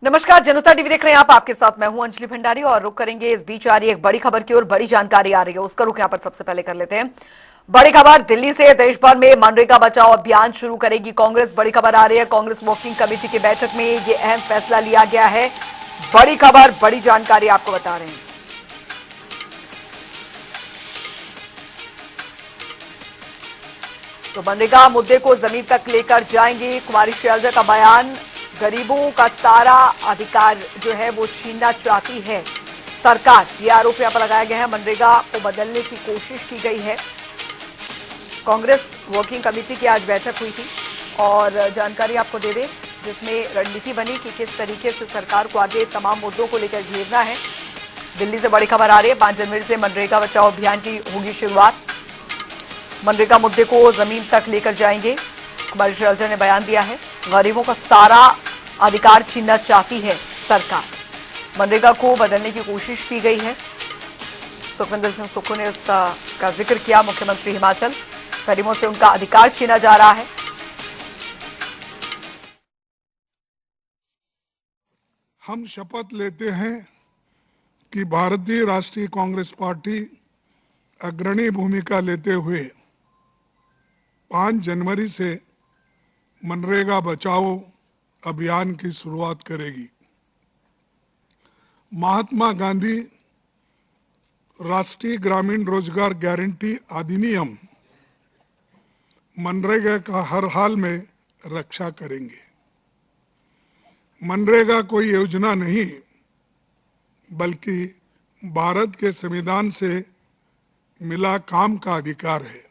नमस्कार, जनता टीवी देख रहे हैं आप। आपके साथ मैं हूं अंजलि भंडारी और रुक करेंगे इस बीच आ रही एक बड़ी खबर की और बड़ी जानकारी आ रही है उसका रुक यहां पर सबसे पहले कर लेते हैं। बड़ी खबर दिल्ली से। देश भर में मनरेगा बचाओ अभियान शुरू करेगी कांग्रेस। बड़ी खबर आ रही है, कांग्रेस वर्किंग कमेटी की बैठक में ये अहम फैसला लिया गया है। बड़ी खबर, बड़ी जानकारी आपको बता रहे हैं। तो मनरेगा मुद्दे को जमीन तक लेकर जाएंगी। कुमारी शैलजा का बयान, गरीबों का सारा अधिकार जो है वो छीनना चाहती है सरकार, ये आरोप यहां पर लगाया गया है। मनरेगा को बदलने की कोशिश की गई है। कांग्रेस वर्किंग कमेटी की आज बैठक हुई थी और जानकारी आपको दे दें जिसमें रणनीति बनी कि किस तरीके से सरकार को आगे तमाम मुद्दों को लेकर घेरना है। दिल्ली से बड़ी खबर आ रही है, 5 जनवरी से मनरेगा बचाओ अभियान की होगी शुरुआत। मनरेगा मुद्दे को जमीन तक लेकर जाएंगे। कुमारी शैलजा ने बयान दिया है, गरीबों का सारा अधिकार छीनना चाहती है सरकार। मनरेगा को बदलने की कोशिश की गई है। सुखविंदर सिंह सुक्खू ने इसका जिक्र किया। मुख्यमंत्री हिमाचल, गरीबों से उनका अधिकार छीना जा रहा है। हम शपथ लेते हैं कि भारतीय राष्ट्रीय कांग्रेस पार्टी अग्रणी भूमिका लेते हुए 5 जनवरी से मनरेगा बचाओ अभियान की शुरुआत करेगी। महात्मा गांधी राष्ट्रीय ग्रामीण रोजगार गारंटी अधिनियम मनरेगा का हर हाल में रक्षा करेंगे। मनरेगा कोई योजना नहीं बल्कि भारत के संविधान से मिला काम का अधिकार है।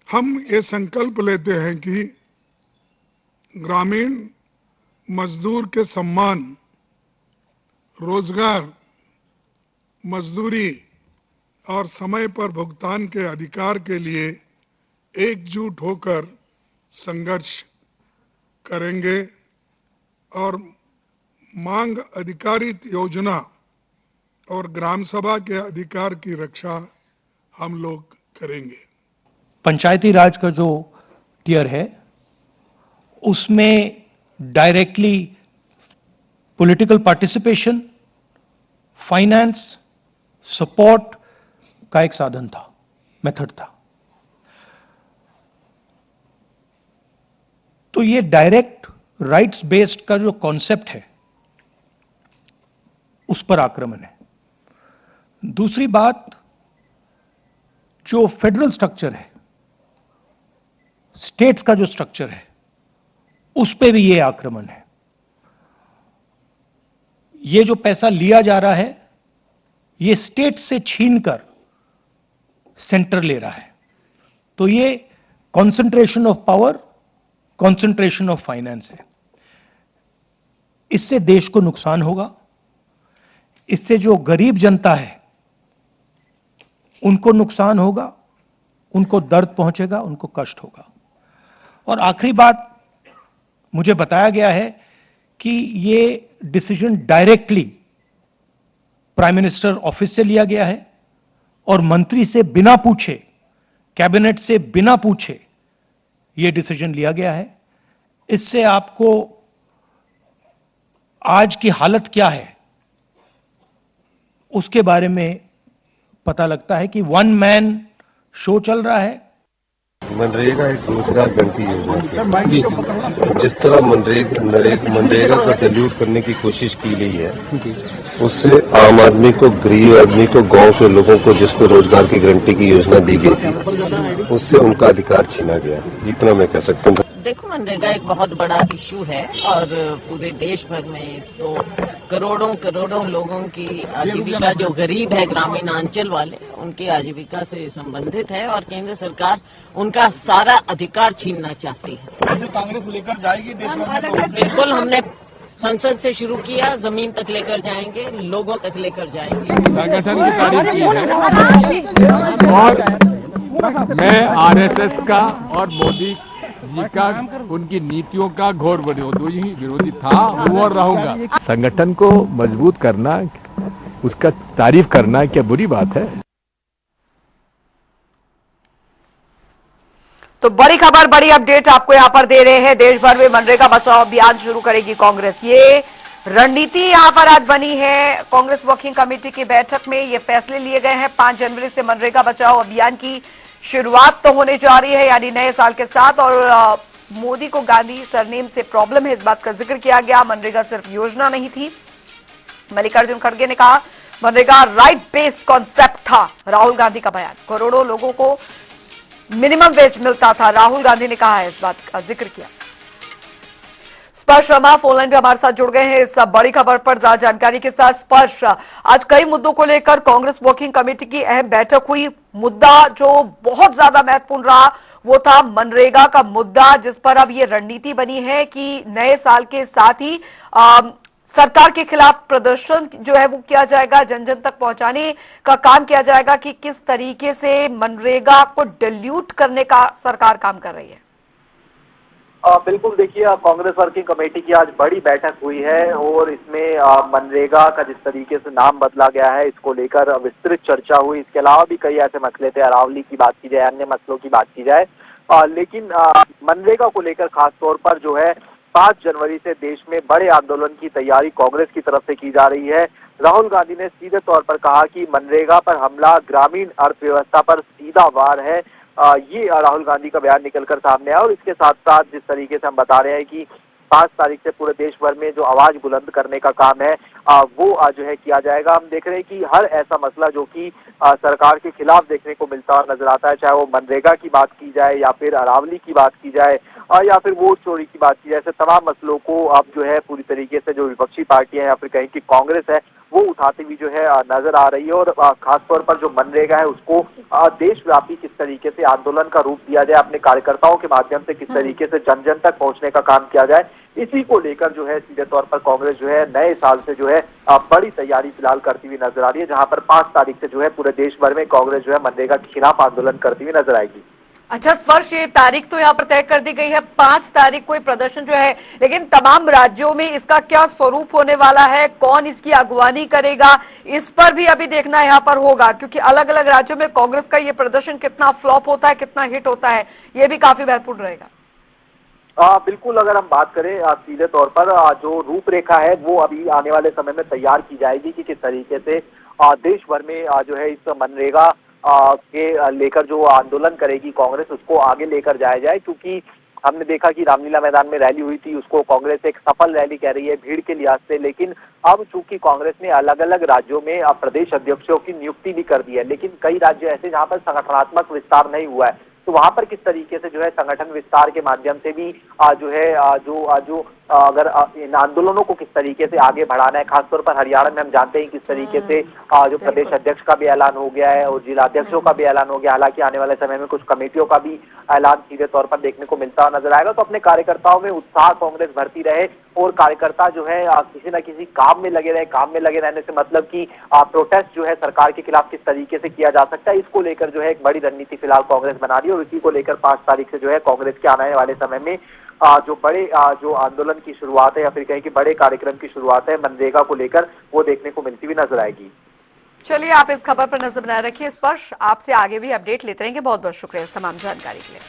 हम ये संकल्प लेते हैं कि ग्रामीण मजदूर के सम्मान, रोजगार, मजदूरी और समय पर भुगतान के अधिकार के लिए एकजुट होकर संघर्ष करेंगे और मांग आधारित योजना और ग्राम सभा के अधिकार की रक्षा हम लोग करेंगे। पंचायती राज का जो टियर है उसमें directly political participation, finance, support का एक साधन था, मेथड था। तो ये डायरेक्ट राइट्स बेस्ड का जो कॉन्सेप्ट है उस पर आक्रमण है। दूसरी बात, जो फेडरल स्ट्रक्चर है, स्टेट्स का जो स्ट्रक्चर है, उस पे भी ये आक्रमण है। ये जो पैसा लिया जा रहा है ये स्टेट से छीनकर सेंटर ले रहा है। तो ये concentration of power, concentration of finance है। इससे देश को नुकसान होगा। इससे जो गरीब जनता है उनको नुकसान होगा, उनको दर्द पहुंचेगा, उनको कष्ट होगा। और आखिरी बात, मुझे बताया गया है कि ये decision directly prime minister office से लिया गया है और मंत्री से बिना पूछे, कैबिनेट से बिना पूछे ये डिसीजन लिया गया है। इससे आपको आज की हालत क्या है उसके बारे में पता लगता है कि वन मैन शो चल रहा है। मनरेगा एक रोजगार गारंटी योजना है। जिस तरह मनरेगा को डिल्यूट करने की कोशिश की गई है, उससे आम आदमी को, गरीब आदमी को, गांव के लोगों को जिसको रोजगार की गारंटी की योजना दी गई थी, उससे उनका अधिकार छीना गया। इतना मैं कह सकता हूँ। देखो, मनरेगा एक बहुत बड़ा इशू है और पूरे देश भर में इसको करोड़ों लोगों की आजीविका, जो गरीब है, ग्रामीण अंचल वाले, उनकी आजीविका से संबंधित है और केंद्र सरकार उनका सारा अधिकार छीनना चाहती है। ऐसे कांग्रेस लेकर जाएगी देश में? बिल्कुल, हमने संसद से शुरू किया, जमीन तक लेकर जाएंगे, लोगों तक लेकर जाएंगे। संगठन की तारीफ की है और मैं आरएसएस का और मोदी जी का, उनकी नीतियों का घोर विरोधी था, हूँ और रहूंगा। संगठन को मजबूत करना, उसका तारीफ करना क्या बुरी बात है? तो बड़ी खबर, बड़ी अपडेट आपको यहां पर दे रहे हैं। देश भर में मनरेगा बचाओ अभियान शुरू करेगी कांग्रेस। ये रणनीति यहां पर आज बनी है। कांग्रेस वर्किंग कमेटी की बैठक में ये फैसले लिए गए हैं। 5 जनवरी से मनरेगा बचाओ अभियान की शुरुआत तो होने जा रही है, यानी नए साल के साथ। और मोदी को गांधी सरनेम से प्रॉब्लम है, इस बात का जिक्र किया गया। मनरेगा सिर्फ योजना नहीं थी। मल्लिकार्जुन खड़गे ने कहा मनरेगा राइट बेस्ड कॉन्सेप्ट था। राहुल गांधी का बयान, करोड़ों लोगों को मिनिमम वेज मिलता था, राहुल गांधी ने कहा है, इस बात का जिक्र किया। स्पर्श शर्मा फोनलाइन पे हमारे साथ जुड़ गए हैं इस बड़ी खबर पर ज्यादा जानकारी के साथ। स्पर्श, आज कई मुद्दों को लेकर कांग्रेस वर्किंग कमेटी की अहम बैठक हुई। मुद्दा जो बहुत ज्यादा महत्वपूर्ण रहा वो था मनरेगा का मुद्दा, जिस पर अब ये रणनीति बनी है कि नए साल के साथ ही सरकार के खिलाफ प्रदर्शन जो है वो किया जाएगा, जन जन तक पहुंचाने का काम किया जाएगा कि किस तरीके से मनरेगा को डिल्यूट करने का सरकार काम कर रही है। बिल्कुल, देखिए कांग्रेस वर्किंग कमेटी की आज बड़ी बैठक हुई है और इसमें मनरेगा का जिस तरीके से नाम बदला गया है इसको लेकर विस्तृत चर्चा हुई। इसके अलावा भी कई ऐसे मसले थे, अरावली की बात की जाए, अन्य मसलों की बात की जाए, लेकिन मनरेगा को लेकर खास तौर पर जो है 5 जनवरी से देश में बड़े आंदोलन की तैयारी कांग्रेस की तरफ से की जा रही है। राहुल गांधी ने सीधे तौर पर कहा कि मनरेगा पर हमला ग्रामीण अर्थव्यवस्था पर सीधा वार है। ये राहुल गांधी का बयान निकलकर सामने आया। और इसके साथ साथ जिस तरीके से हम बता रहे हैं कि 5 तारीख से पूरे देश भर में जो आवाज बुलंद करने का काम है वो जो है किया जाएगा। हम देख रहे हैं कि हर ऐसा मसला जो कि सरकार के खिलाफ देखने को मिलता हुआ नजर आता है, चाहे वो मनरेगा की बात की जाए या फिर अरावली की बात की जाए या फिर वोट चोरी की बात की जाए, ऐसे तमाम मसलों को अब जो है पूरी तरीके से जो विपक्षी पार्टियां हैं या फिर कहीं की कांग्रेस है वो उठाती हुई जो है नजर आ रही है। और खासतौर पर जो मनरेगा है उसको देशव्यापी किस तरीके से आंदोलन का रूप दिया जाए, अपने कार्यकर्ताओं के माध्यम से किस तरीके से जन जन तक पहुंचने का काम किया जाए, इसी को लेकर जो है सीधे तौर पर कांग्रेस जो है नए साल से जो है बड़ी तैयारी फिलहाल करती हुई नजर आ रही है, जहां पर 5 तारीख से जो है पूरे देश भर में कांग्रेस जो है मनरेगा के खिलाफ आंदोलन करती हुई नजर आएगी। अच्छा स्पर्श, ये तारीख तो यहाँ पर तय कर दी गई है 5 तारीख को ये प्रदर्शन जो है, लेकिन तमाम राज्यों में इसका क्या स्वरूप होने वाला है, कौन इसकी अगवानी करेगा, इस पर भी अभी देखना यहाँ पर होगा, क्योंकि अलग अलग राज्यों में कांग्रेस का ये प्रदर्शन कितना फ्लॉप होता है, कितना हिट होता है, ये भी काफी महत्वपूर्ण रहेगा। बिल्कुल, अगर हम बात करें सीधे तौर पर जो रूपरेखा है वो अभी आने वाले समय में तैयार की जाएगी कि किस तरीके से देश भर में जो है इस मनरेगा के लेकर जो आंदोलन करेगी कांग्रेस उसको आगे लेकर जाया जाए। क्योंकि हमने देखा कि रामलीला मैदान में रैली हुई थी, उसको कांग्रेस एक सफल रैली कह रही है भीड़ के लिहाज से, लेकिन अब चूंकि कांग्रेस ने अलग अलग राज्यों में प्रदेश अध्यक्षों की नियुक्ति भी कर दी है, लेकिन कई राज्य ऐसे जहां पर संगठनात्मक विस्तार नहीं हुआ है, तो वहां पर किस तरीके से जो है संगठन विस्तार के माध्यम से भी जो है जो अगर इन आंदोलनों को किस तरीके से आगे बढ़ाना है। खासतौर पर हरियाणा में हम जानते हैं किस तरीके से जो प्रदेश अध्यक्ष का भी ऐलान हो गया है और जिला अध्यक्षों का भी ऐलान हो गया। हालांकि आने वाले समय में कुछ कमेटियों का भी ऐलान सीधे तौर पर देखने को मिलता नजर आएगा। तो अपने कार्यकर्ताओं में उत्साह कांग्रेस भरती रहे और कार्यकर्ता जो है किसी न किसी काम में लगे रहे। काम में लगे रहने से मतलब कि प्रोटेस्ट जो है सरकार के खिलाफ किस तरीके से किया जा सकता है, इसको लेकर जो है एक बड़ी रणनीति फिलहाल कांग्रेस बना रही है। और इसी को लेकर 5 तारीख से जो है कांग्रेस के आने वाले समय में जो बड़े जो आंदोलन की शुरुआत है या फिर कहीं कि बड़े कार्यक्रम की शुरुआत है मनरेगा को लेकर, वो देखने को मिलती हुई नजर आएगी। चलिए, आप इस खबर पर नजर बनाए रखिए। स्पर्श, आपसे आगे भी अपडेट लेते रहेंगे। बहुत बहुत शुक्रिया इस तमाम जानकारी के लिए।